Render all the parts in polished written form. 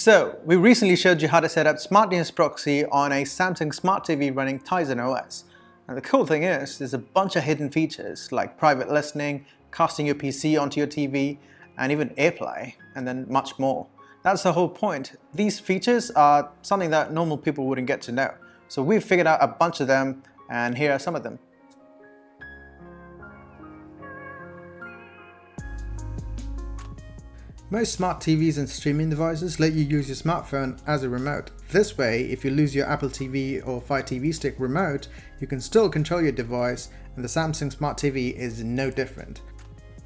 So, we recently showed you how to set up SmartThings Proxy on a Samsung Smart TV running Tizen OS. And the cool thing is, there's a bunch of hidden features like private listening, casting your PC onto your TV, and even AirPlay, and then much more. That's the whole point. These features are something that normal people wouldn't get to know. So we've figured out a bunch of them, and here are some of them. Most smart TVs and streaming devices let you use your smartphone as a remote. This way, if you lose your Apple TV or Fire TV Stick remote, you can still control your device, and the Samsung Smart TV is no different.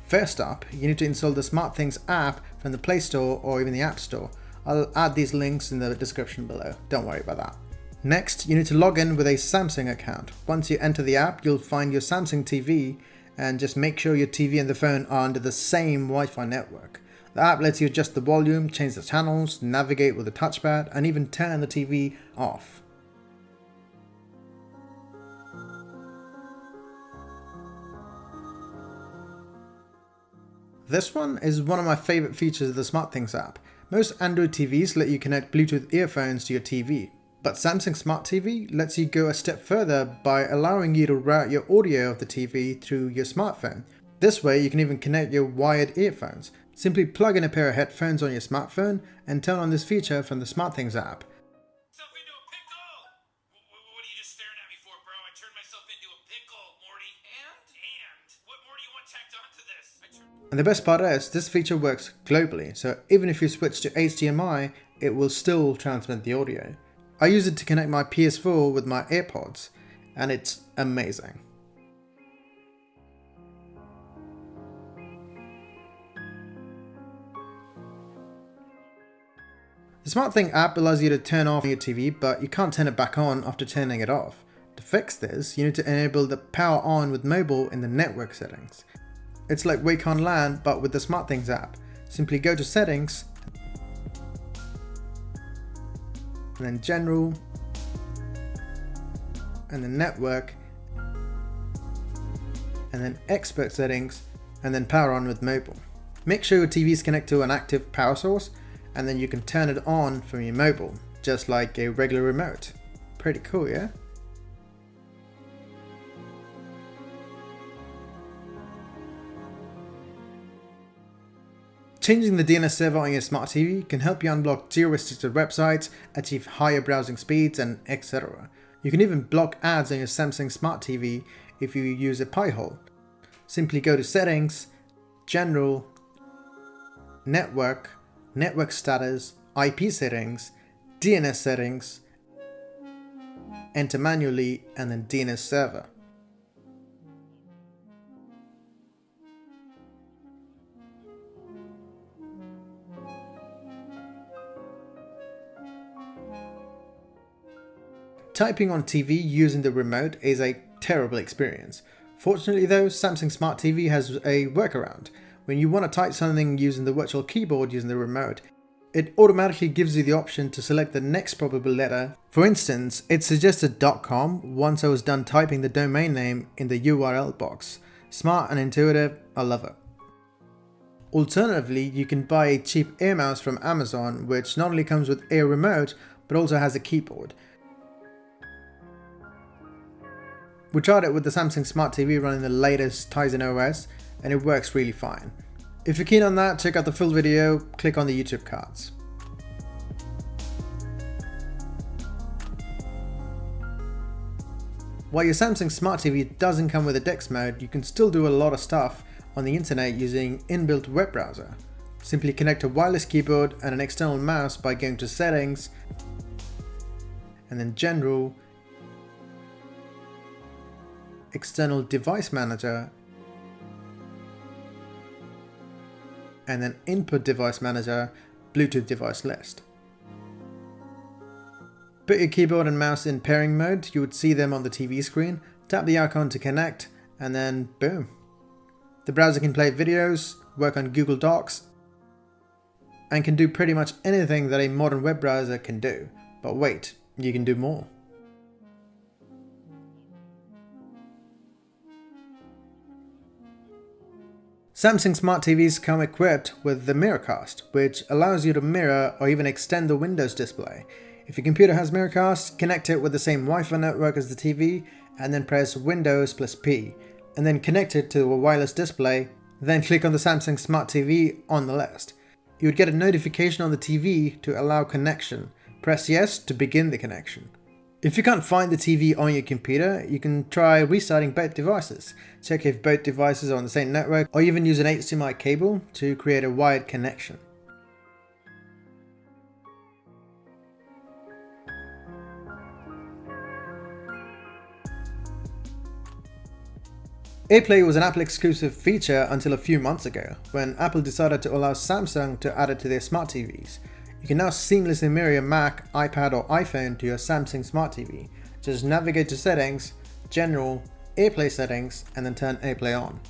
First up, you need to install the SmartThings app from the Play Store or even the App Store. I'll add these links in the description below, don't worry about that. Next, you need to log in with a Samsung account. Once you enter the app, you'll find your Samsung TV, and just make sure your TV and the phone are under the same Wi-Fi network. The app lets you adjust the volume, change the channels, navigate with the touchpad, and even turn the TV off. This one is one of my favorite features of the SmartThings app. Most Android TVs let you connect Bluetooth earphones to your TV, but Samsung Smart TV lets you go a step further by allowing you to route your audio of the TV through your smartphone. This way you can even connect your wired earphones. Simply plug in a pair of headphones on your smartphone and turn on this feature from the SmartThings app. Myself into a pickle! What are you just staring at me for, bro? I turned myself into a pickle, Morty. And? What more do you want tacked onto this? And the best part is, this feature works globally, so even if you switch to HDMI, it will still transmit the audio. I use it to connect my PS4 with my AirPods, and it's amazing. The SmartThings app allows you to turn off your TV, but you can't turn it back on after turning it off. To fix this, you need to enable the power on with mobile in the network settings. It's like Wake on LAN, but with the SmartThings app. Simply go to Settings, and then General, and then Network, and then Expert Settings, and then Power on with mobile. Make sure your TV is connected to an active power source, and then you can turn it on from your mobile, just like a regular remote. Pretty cool, yeah? Changing the DNS server on your smart TV can help you unblock geo-restricted websites, achieve higher browsing speeds, and etc. You can even block ads on your Samsung Smart TV if you use a Pi-hole. Simply go to Settings, General, Network, Network Status, IP Settings, DNS Settings, enter manually, and then DNS Server. Typing on TV using the remote is a terrible experience. Fortunately though, Samsung Smart TV has a workaround. When you want to type something using the virtual keyboard using the remote, it automatically gives you the option to select the next probable letter. For instance, it suggested .com once I was done typing the domain name in the URL box. Smart and intuitive, I love it. Alternatively, you can buy a cheap Air mouse from Amazon, which not only comes with Air remote, but also has a keyboard. We tried it with the Samsung Smart TV running the latest Tizen OS, and it works really fine. If you're keen on that, check out the full video, click on the YouTube cards. While your Samsung Smart TV doesn't come with a DeX mode, you can still do a lot of stuff on the internet using inbuilt web browser. Simply connect a wireless keyboard and an external mouse by going to Settings, and then General, External Device Manager, and then Input Device Manager, Bluetooth Device List. Put your keyboard and mouse in pairing mode, you would see them on the TV screen, tap the icon to connect, and then boom. The browser can play videos, work on Google Docs, and can do pretty much anything that a modern web browser can do. But wait, you can do more. Samsung smart TVs come equipped with the Miracast, which allows you to mirror or even extend the Windows display. If your computer has Miracast, connect it with the same Wi-Fi network as the TV, and then press Windows plus P, and then connect it to a wireless display, then click on the Samsung Smart TV on the list. You would get a notification on the TV to allow connection. Press yes to begin the connection. If you can't find the TV on your computer, you can try restarting both devices. Check if both devices are on the same network, or even use an HDMI cable to create a wired connection. AirPlay was an Apple exclusive feature until a few months ago, when Apple decided to allow Samsung to add it to their smart TVs. You can now seamlessly mirror your Mac, iPad or iPhone to your Samsung Smart TV. Just navigate to Settings, General, AirPlay Settings, and then turn AirPlay on.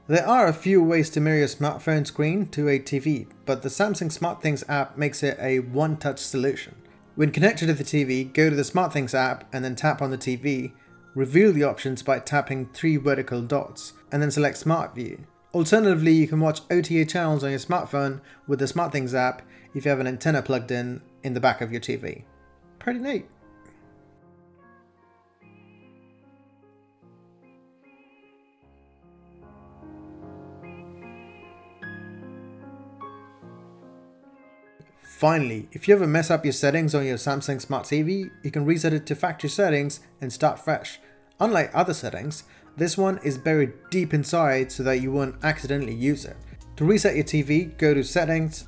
There are a few ways to mirror your smartphone screen to a TV, but the Samsung SmartThings app makes it a one-touch solution. When connected to the TV, go to the SmartThings app and then tap on the TV, reveal the options by tapping 3 vertical dots, and then select Smart View. Alternatively, you can watch OTA channels on your smartphone with the SmartThings app if you have an antenna plugged in the back of your TV. Pretty neat. Finally, if you ever mess up your settings on your Samsung Smart TV, you can reset it to factory settings and start fresh. Unlike other settings, this one is buried deep inside so that you won't accidentally use it. To reset your TV, go to Settings,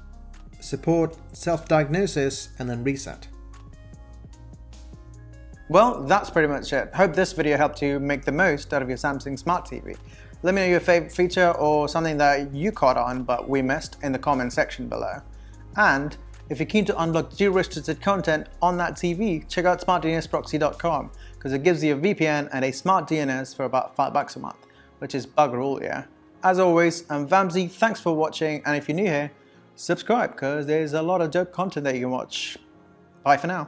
Support, Self-Diagnosis, and then Reset. Well, that's pretty much it. Hope this video helped you make the most out of your Samsung Smart TV. Let me know your favorite feature or something that you caught on but we missed in the comment section below. And if you're keen to unlock geo-restricted content on that TV, check out smartdnsproxy.com because it gives you a VPN and a smart DNS for about $5 a month, which is bugger all, yeah. As always, I'm Vamsy, thanks for watching, and if you're new here, subscribe because there's a lot of dope content that you can watch. Bye for now.